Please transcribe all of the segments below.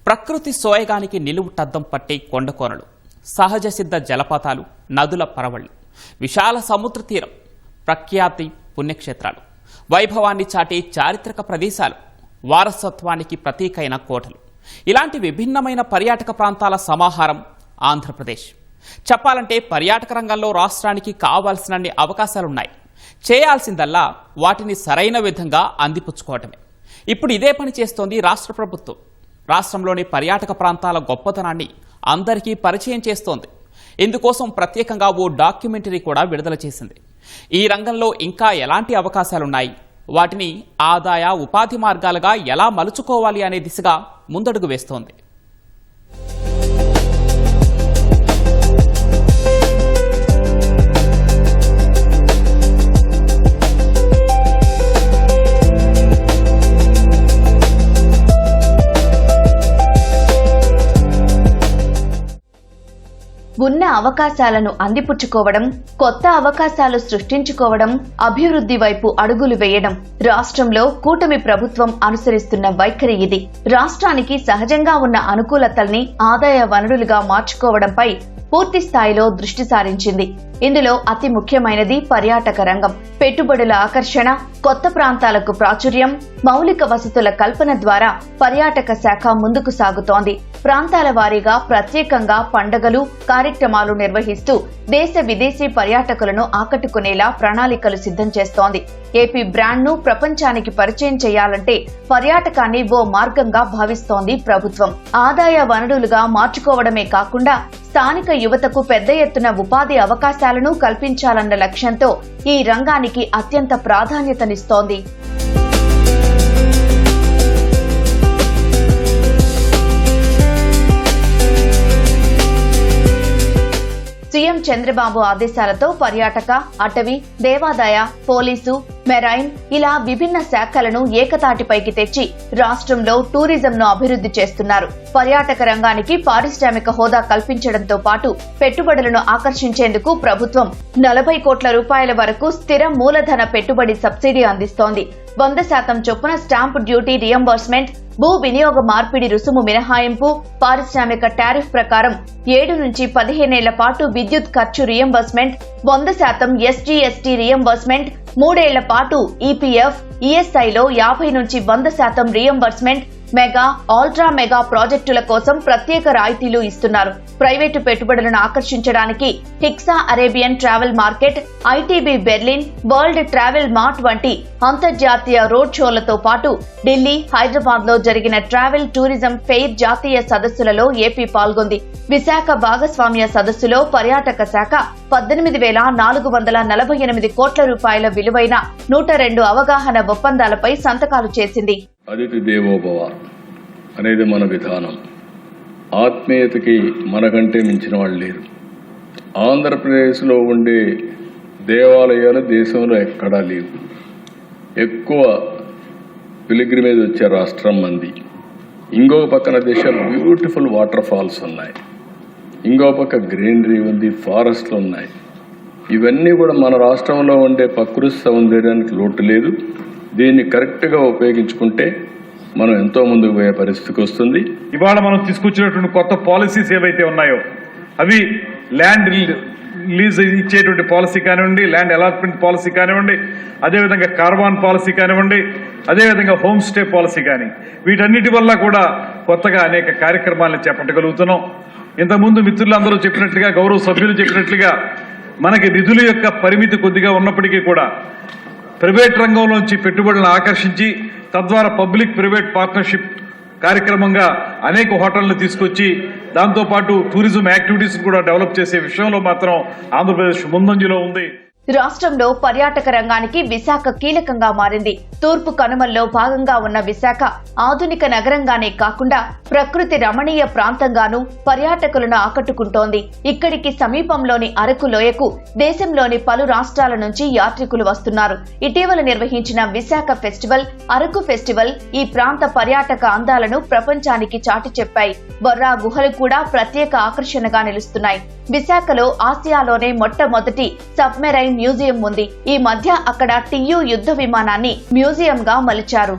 ప్రకృతి సోయగానికి నిలువుటద్దం పట్టే కొండకోనలు, సహజ సిద్ధ జలపాతాలు, నదుల పరవళ్లు, విశాల సముద్ర తీరం, ప్రఖ్యాతి పుణ్యక్షేత్రాలు, వైభవాన్ని చాటే చారిత్రక ప్రదేశాలు, వారసత్వానికి ప్రతీకైన కోటలు, ఇలాంటి విభిన్నమైన పర్యాటక ప్రాంతాల సమాహారం ఆంధ్రప్రదేశ్. చెప్పాలంటే పర్యాటక రంగంలో రాష్ట్రానికి కావాల్సినన్ని అవకాశాలున్నాయి. చేయాల్సిందల్లా వాటిని సరైన విధంగా అందిపుచ్చుకోవటమే. ఇప్పుడు ఇదే పని చేస్తోంది రాష్ట్ర ప్రభుత్వం. రాష్ట్రంలోని పర్యాటక ప్రాంతాల గొప్పతనాన్ని అందరికీ పరిచయం చేస్తోంది. ఇందుకోసం ప్రత్యేకంగా ఓ డాక్యుమెంటరీ కూడా విడుదల చేసింది. ఈ రంగంలో ఇంకా ఎలాంటి అవకాశాలున్నాయి, వాటిని ఆదాయ ఉపాధి మార్గాలుగా ఎలా మలుచుకోవాలి అనే దిశగా ముందడుగు వేస్తోంది. ఉన్న అవకాశాలను అందిపుచ్చుకోవడం, కొత్త అవకాశాలు సృష్టించుకోవడం, అభివృద్ధి వైపు అడుగులు వేయడం రాష్ట్రంలో కూటమి ప్రభుత్వం అనుసరిస్తున్న వైఖరి ఇది. రాష్ట్రానికి సహజంగా ఉన్న అనుకూలతల్ని ఆదాయ వనరులుగా మార్చుకోవడంపై పూర్తి స్థాయిలో దృష్టి సారించింది. ఇందులో అతి ముఖ్యమైనది పర్యాటక రంగం. పెట్టుబడుల ఆకర్షణ, కొత్త ప్రాంతాలకు ప్రాచుర్యం, మౌలిక వసతుల కల్పన ద్వారా పర్యాటక శాఖ ముందుకు సాగుతోంది. ప్రాంతాల వారీగా ప్రత్యేకంగా పండుగలు, కార్యక్రమాలు నిర్వహిస్తూ దేశ విదేశీ పర్యాటకులను ఆకట్టుకునేలా ప్రణాళికలు సిద్ధం చేస్తోంది. ఏపీ బ్రాండ్ ను ప్రపంచానికి పరిచయం చేయాలంటే పర్యాటకాన్ని ఓ మార్గంగా భావిస్తోంది ప్రభుత్వం. ఆదాయ వనరులుగా మార్చుకోవడమే కాకుండా స్థానిక యువతకు పెద్ద ఎత్తున ఉపాధి అవకాశాలను కల్పించాలన్న లక్ష్యంతో ఈ రంగానికి అత్యంత ప్రాధాన్యతనిస్తోంది. సీఎం చంద్రబాబు ఆదేశాలతో పర్యాటక, అటవీ, దేవాదాయ, పోలీసు, మెరైన్ ఇలా విభిన్న శాఖలను ఏకతాటిపైకి తెచ్చి రాష్ట్రంలో టూరిజంను అభివృద్ధి చేస్తున్నారు. పర్యాటక రంగానికి పారిశ్రామిక హోదా కల్పించడంతో పాటు పెట్టుబడులను ఆకర్షించేందుకు ప్రభుత్వం 40 కోట్ల రూపాయల వరకు స్థిర మూలధన పెట్టుబడి సబ్సిడీ అందిస్తోంది. 100% చొప్పున స్టాంప్ డ్యూటీ రియంబర్స్మెంట్, భూ వినియోగ మార్పిడి రుసుము మినహాయింపు, పారిశ్రామిక టారిఫ్ ప్రకారం 7 నుంచి 15 ఏళ్ల పాటు విద్యుత్ ఖర్చు రియంబర్స్మెంట్, 100% SGST రియంబర్స్మెంట్, 3 ఏళ్ల పాటు ఈపీఎఫ్, ఈఎస్ఐలో 50 నుంచి 100% రియంబర్స్మెంట్, మెగా, అల్ట్రా మెగా ప్రాజెక్టుల కోసం ప్రత్యేక రాయితీలు ఇస్తున్నారు. ప్రైవేటు పెట్టుబడులను ఆకర్షించడానికి హిక్సా Arabian travel market, ITB Berlin, world travel mart వంటి అంతర్జాతీయ రోడ్ షోలతో పాటు ఢిల్లీ, హైదరాబాద్ లో జరిగిన ట్రావెల్ టూరిజం ఫెయిర్ జాతీయ సదస్సులలో ఏపీ పాల్గొంది. విశాఖ భాగస్వామ్య సదస్సులో పర్యాటక శాఖ 18,448 కోట్ల రూపాయల విలువైన 102 అవగాహన ఒప్పందాలపై సంతకాలు చేసింది. అతిథి దేవోభవ అనేది మన విధానం. ఆత్మీయతకి మనకంటే మించిన వాళ్ళు లేరు. ఆంధ్రప్రదేశ్లో ఉండే దేవాలయాలు దేశంలో ఎక్కడా లేవు. ఎక్కువ పిలిగ్రిమేజ్ వచ్చే రాష్ట్రం మంది. ఇంకో పక్కన దేశ బ్యూటిఫుల్ వాటర్ ఫాల్స్ ఉన్నాయి, ఇంకో పక్క గ్రీనరీ ఉంది, ఫారెస్ట్లు ఉన్నాయి. ఇవన్నీ కూడా మన రాష్ట్రంలో ఉండే ప్రకృతి సౌందర్యానికి లోటు లేదు. దీన్ని కరెక్ట్గా ఉపయోగించుకుంటే మనం ఎంతో ముందుకు పోయే పరిస్థితికి వస్తుంది. ఇవాళ మనం తీసుకొచ్చినటువంటి కొత్త పాలసీస్ ఏవైతే ఉన్నాయో అవి ల్యాండ్ లీజ్ ఇచ్చేటువంటి పాలసీ కానివ్వండి, ల్యాండ్ అలాట్మెంట్ పాలసీ కానివ్వండి, అదేవిధంగా కార్వాన్ పాలసీ కానివ్వండి, అదేవిధంగా హోమ్ స్టే పాలసీ కానీ, వీటన్నిటి వల్ల కూడా కొత్తగా అనేక కార్యక్రమాలను చేపట్టగలుగుతున్నాం. ఇంతకుముందు మిత్రులందరూ చెప్పినట్లుగా, గౌరవ సభ్యులు చెప్పినట్లుగా మనకి నిధుల యొక్క పరిమితి కొద్దిగా ఉన్నప్పటికీ కూడా ప్రైవేట్ రంగంలోంచి పెట్టుబడులను ఆకర్షించి తద్వారా పబ్లిక్ ప్రైవేట్ పార్ట్నర్షిప్ కార్యక్రమంగా అనేక హోటళ్లను తీసుకొచ్చి దాంతోపాటు టూరిజం యాక్టివిటీస్ కూడా డెవలప్ చేసే విషయంలో మాత్రం ఆంధ్రప్రదేశ్ ముందంజలో ఉంది. రాష్ట్రంలో పర్యాటక రంగానికి విశాఖ కీలకంగా మారింది. తూర్పు కనుమల్లో భాగంగా ఉన్న విశాఖ ఆధునిక నగరంగానే కాకుండా ప్రకృతి రమణీయ ప్రాంతంగానూ పర్యాటకులను ఆకట్టుకుంటోంది. ఇక్కడికి సమీపంలోని అరకు లోయకు దేశంలోని పలు రాష్ట్రాల నుంచి యాత్రికులు వస్తున్నారు. ఇటీవల నిర్వహించిన విశాఖ ఫెస్టివల్, అరకు ఫెస్టివల్ ఈ ప్రాంత పర్యాటక అందాలను ప్రపంచానికి చాటి చెప్పాయి. బొర్రా గుహలు కూడా ప్రత్యేక ఆకర్షణగా నిలుస్తున్నాయి. విశాఖలో ఆసియాలోనే మొట్టమొదటి సబ్మెరైన్ మ్యూజియం ఉంది. ఈ మధ్య అక్కడ టియు యుద్ధ విమానాన్ని మ్యూజియంగా మలిచారు.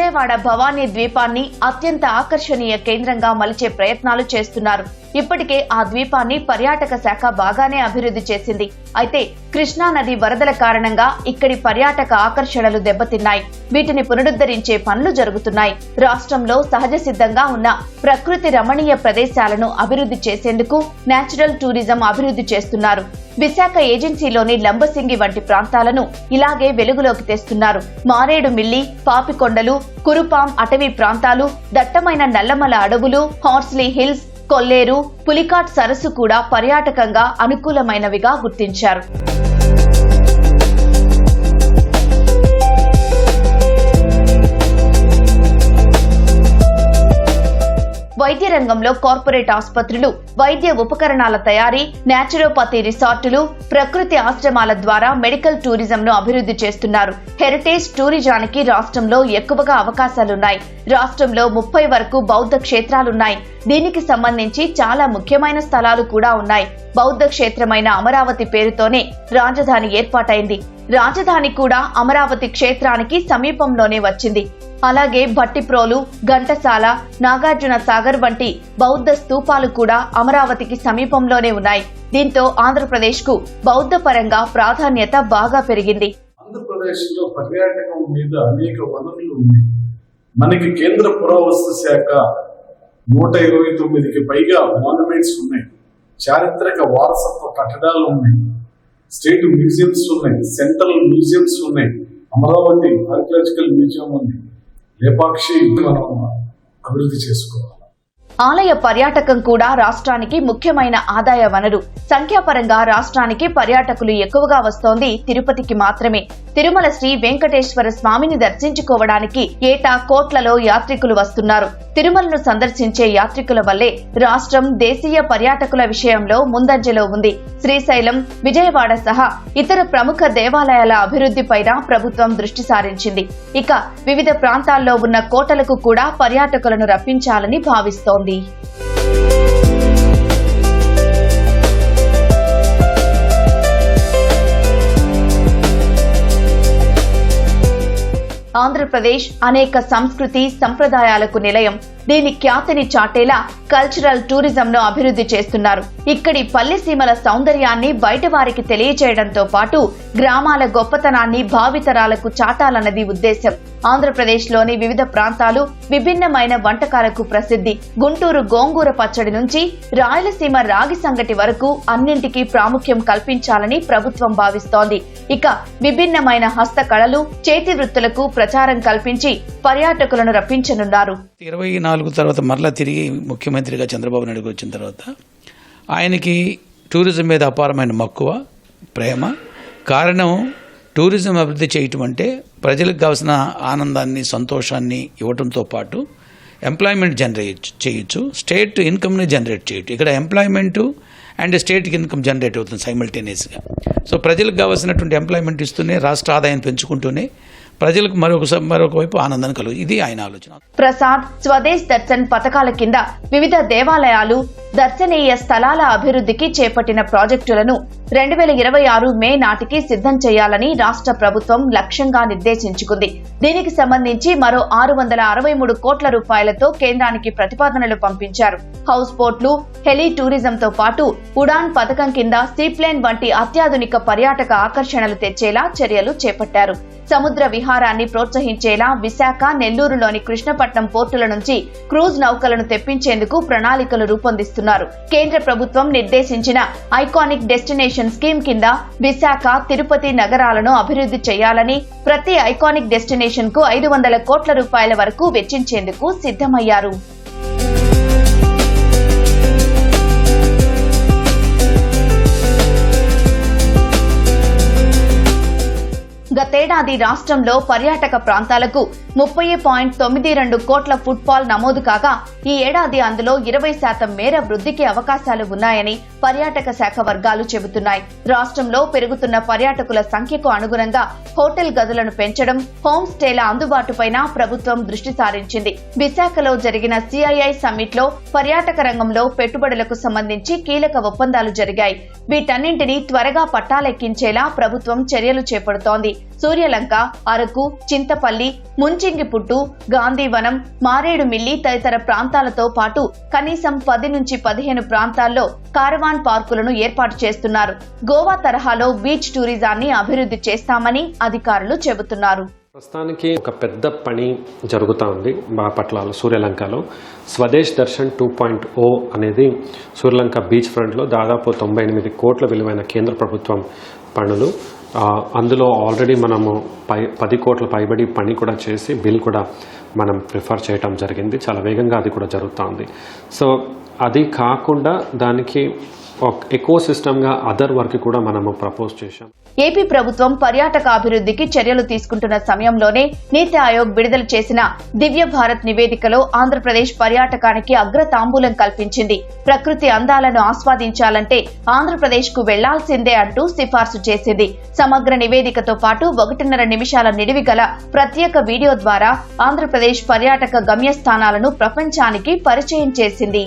విజయవాడ భవానీ ద్వీపాన్ని అత్యంత ఆకర్షణీయ కేంద్రంగా మలిచే ప్రయత్నాలు చేస్తున్నారు. ఇప్పటికే ఆ ద్వీపాన్ని పర్యాటక శాఖ బాగానే అభివృద్ధి చేసింది. అయితే కృష్ణా నది వరదల కారణంగా ఇక్కడి పర్యాటక ఆకర్షణలు దెబ్బతిన్నాయి. వీటిని పునరుద్ధరించే పనులు జరుగుతున్నాయి. రాష్ట్రంలో సహజ సిద్ధంగా ఉన్న ప్రకృతి రమణీయ ప్రదేశాలను అభివృద్ధి చేసేందుకు నేచురల్ టూరిజం అభివృద్ధి చేస్తున్నారు. విశాఖ ఏజెన్సీలోని లంబసింగి వంటి ప్రాంతాలను ఇలాగే వెలుగులోకి తెస్తున్నారు. మారేడుమిల్లి, పాపికొండలు, కురుపాం అటవీ ప్రాంతాలు, దట్టమైన నల్లమల అడవులు, హార్స్లీ హిల్స్, కొల్లేరు, పులికాట్ సరస్సు కూడా పర్యాటకంగా అనుకూలమైనవిగా గుర్తించారు. వైద్య రంగంలో కార్పొరేట్ ఆసుపత్రులు, వైద్య ఉపకరణాల తయారీ, నేచురోపతి రిసార్టులు, ప్రకృతి ఆశ్రమాల ద్వారా మెడికల్ టూరిజంను అభివృద్ధి చేస్తున్నారు. హెరిటేజ్ టూరిజానికి రాష్ట్రంలో ఎక్కువగా అవకాశాలున్నాయి. రాష్ట్రంలో 30 వరకు బౌద్ధ క్షేత్రాలున్నాయి. దీనికి సంబంధించి చాలా ముఖ్యమైన స్థలాలు కూడా ఉన్నాయి. బౌద్ధ క్షేత్రమైన అమరావతి పేరుతోనే రాజధాని ఏర్పాటైంది. రాజధాని కూడా అమరావతి క్షేత్రానికి సమీపంలోనే వచ్చింది. అలాగే భట్టిప్రోలు, ఘంటసాల, నాగార్జున సాగర్ వంటి బౌద్ధ స్తూపాలు కూడా అమరావతికి సమీపంలోనే ఉన్నాయి. దీంతో ఆంధ్రప్రదేశ్ కు బౌద్ధ పరంగా ప్రాధాన్యత బాగా పెరిగింది. ఆంధ్రప్రదేశ్ లో పర్యాటకం మీద అనేక వనరులు ఉన్నాయి. మనకి కేంద్ర పురావస్తు శాఖ 129కి పైగా మాన్యుమెంట్స్ ఉన్నాయి. చారిత్రక వారసత్వ కట్టడాలు ఉన్నాయి. స్టేట్ మ్యూజియంస్ ఉన్నాయి. సెంట్రల్ మ్యూజియంస్ ఉన్నాయి. అమరావతి ఆర్కియాలజికల్ మ్యూజియం ఉంది. లేపాక్షి మనం అభివృద్ధి చేసుకోవాలి. ఆలయ పర్యాటకం కూడా రాష్ట్రానికి ముఖ్యమైన ఆదాయ వనరు. సంఖ్యాపరంగా రాష్ట్రానికి పర్యాటకులు ఎక్కువగా వస్తోంది తిరుపతికి మాత్రమే. తిరుమల శ్రీ వెంకటేశ్వర స్వామిని దర్శించుకోవడానికి ఏటా కోట్లలో యాత్రికులు వస్తున్నారు. తిరుమలను సందర్శించే యాత్రికుల వల్లే రాష్ట్రం దేశీయ పర్యాటకుల విషయంలో ముందంజలో ఉంది. శ్రీశైలం, విజయవాడ సహా ఇతర ప్రముఖ దేవాలయాల అభివృద్ధిపైన ప్రభుత్వం దృష్టి సారించింది. ఇక వివిధ ప్రాంతాల్లో ఉన్న కోటలకు కూడా పర్యాటకులను రప్పించాలని భావిస్తోంది. ఆంధ్రప్రదేశ్ అనేక సంస్కృతి సంప్రదాయాలకు నిలయం. దీని ఖ్యాతిని చాటేలా కల్చరల్ టూరిజంను అభివృద్ధి చేస్తున్నారు. ఇక్కడి పల్లెసీమల సౌందర్యాన్ని బయట వారికి తెలియచేయడంతో పాటు గ్రామాల గొప్పతనాన్ని భావితరాలకు చాటాలన్నది ఉద్దేశం. ఆంధ్రప్రదేశ్లోని వివిధ ప్రాంతాలు విభిన్నమైన వంటకాలకు ప్రసిద్ధి. గుంటూరు గోంగూర పచ్చడి నుంచి రాయలసీమ రాగి సంగటి వరకు అన్నింటికీ ప్రాముఖ్యం కల్పించాలని ప్రభుత్వం భావిస్తోంది. ఇక విభిన్నమైన హస్తకళలు, చేతి వృత్తులకు ప్రచారం కల్పించి పర్యాటకులను రప్పించనున్నారు. 24 తర్వాత మరలా తిరిగి ముఖ్యమంత్రిగా చంద్రబాబు నాయుడు వచ్చిన తర్వాత ఆయనకి టూరిజం మీద అపారమైన మక్కువ, ప్రేమ. కారణం టూరిజం అభివృద్ధి చేయటం అంటే ప్రజలకు కావాల్సిన ఆనందాన్ని, సంతోషాన్ని ఇవ్వడంతో పాటు ఎంప్లాయ్మెంట్ జనరేట్ చేయొచ్చు, స్టేట్ ఇన్కమ్ని జనరేట్ చేయొచ్చు. ఇక్కడ ఎంప్లాయ్మెంట్ అండ్ స్టేట్కి ఇన్కమ్ జనరేట్ అవుతుంది సైమల్టేనియస్గా. సో ప్రజలకు కావాల్సినటువంటి ఎంప్లాయ్మెంట్ ఇస్తూనే రాష్ట్ర ఆదాయం పెంచుకుంటూనే ప్రజలకు మరొక వైపు ఆనందాన్ని కలుగు. ఇది ఆయన ఆలోచన. ప్రసాద్, స్వదేశ్ దర్శన్ పథకాల కింద వివిధ దేవాలయాలు, దర్శనీయ స్థలాల అభివృద్ధికి చేపట్టిన ప్రాజెక్టులను 2026 మే నాటికి సిద్ధం చేయాలని రాష్ట్ర ప్రభుత్వం లక్ష్యంగా నిర్దేశించుకుంది. దీనికి సంబంధించి మరో 663 కోట్ల రూపాయలతో కేంద్రానికి ప్రతిపాదనలు పంపించారు. హౌస్ బోట్లు, హెలీ టూరిజంతో పాటు ఉడాన్ పథకం కింద సీప్లేన్ వంటి అత్యాధునిక పర్యాటక ఆకర్షణలు తెచ్చేలా చర్యలు చేపట్టారు. సముద్ర విహారాన్ని ప్రోత్సహించేలా విశాఖ, నెల్లూరులోని కృష్ణపట్నం పోర్టుల నుంచి క్రూజ్ నౌకలను తెప్పించేందుకు ప్రణాళికలు రూపొందిస్తున్నారు. కేంద్ర ప్రభుత్వం నిర్దేశించిన ఐకానిక్ డెస్టినేషన్ స్కీమ్ కింద విశాఖ, తిరుపతి నగరాలను అభివృద్ధి చేయాలని, ప్రతి ఐకానిక్ డెస్టినేషన్ కు 500 కోట్ల రూపాయల వరకు వెచ్చించేందుకు సిద్ధమయ్యారు. గతేడాది రాష్ట్రంలో పర్యాటక ప్రాంతాలకు 30.92 కోట్ల ఫుట్ఫాల్ నమోదు కాగా ఈ ఏడాది అందులో 20% మేర వృద్ధికి అవకాశాలు ఉన్నాయని పర్యాటక శాఖ వర్గాలు చెబుతున్నాయి. రాష్ట్రంలో పెరుగుతున్న పర్యాటకుల సంఖ్యకు అనుగుణంగా హోటల్ గదులను పెంచడం, హోమ్ స్టేల అందుబాటుపైన ప్రభుత్వం దృష్టి సారించింది. విశాఖలో జరిగిన CII సమ్మిట్ లో పర్యాటక రంగంలో పెట్టుబడులకు సంబంధించి కీలక ఒప్పందాలు జరిగాయి. వీటన్నింటినీ త్వరగా పట్టాలెక్కించేలా ప్రభుత్వం చర్యలు చేపడుతోంది. సూర్యలంక, అరకు, చింతపల్లి, ముంచింగిపుట్టు, గాంధీవనం, మారేడుమిల్లి తదితర ప్రాంతాలతో పాటు కనీసం 10 నుంచి 15 ప్రాంతాల్లో కారవాన్ పార్కులను ఏర్పాటు చేస్తున్నారు. గోవా తరహాలో బీచ్ టూరిజాన్ని అభివృద్ధి చేస్తామని అధికారులు చెబుతున్నారు. ప్రస్తుతానికి ఒక పెద్ద పని జరుగుతూ ఉంది బాపట్లలో, సూర్యలంకలో. స్వదేశ్ దర్శన్ 2.0 అనేది సూర్యలంక బీచ్ ఫ్రంట్లో దాదాపు 98 కోట్ల విలువైన కేంద్ర ప్రభుత్వం పనులు. అందులో ఆల్రెడీ మనము 10 కోట్ల పైబడి పని కూడా చేసి బిల్ కూడా మనం ప్రిఫర్ చేయటం జరిగింది. చాలా వేగంగా అది కూడా జరుగుతూ ఉంది. సో అది కాకుండా దానికి ఎకో సిస్టమ్గా అదర్ వర్క్ కూడా మనము ప్రపోజ్ చేశాం. ఏపీ ప్రభుత్వం పర్యాటక అభివృద్ధికి చర్యలు తీసుకుంటున్న సమయంలోనే నీతి ఆయోగ్ విడుదల చేసిన దివ్య భారత్ నివేదికలో ఆంధ్రప్రదేశ్ పర్యాటకానికి అగ్రతాంబూలం కల్పించింది. ప్రకృతి అందాలను ఆస్వాదించాలంటే ఆంధ్రప్రదేశ్ కు వెళ్లాల్సిందే అంటూ సిఫార్సు చేసింది. సమగ్ర నివేదికతో పాటు 1.5 నిమిషాల నిడివి గల ప్రత్యేక వీడియో ద్వారా ఆంధ్రప్రదేశ్ పర్యాటక గమ్యస్థానాలను ప్రపంచానికి పరిచయం చేసింది.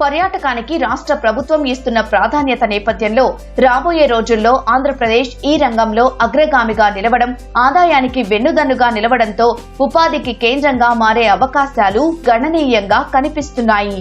పర్యాటకానికి రాష్ట్ర ప్రభుత్వం ఇస్తున్న ప్రాధాన్యత నేపథ్యంలో రాబోయే రోజుల్లో ఆంధ్రప్రదేశ్ ఈ రంగంలో అగ్రగామిగా నిలవడం, ఆదాయానికి వెన్నుదన్నుగా నిలవడంతో ఉపాధికి కేంద్రంగా మారే అవకాశాలు గణనీయంగా కనిపిస్తున్నాయి.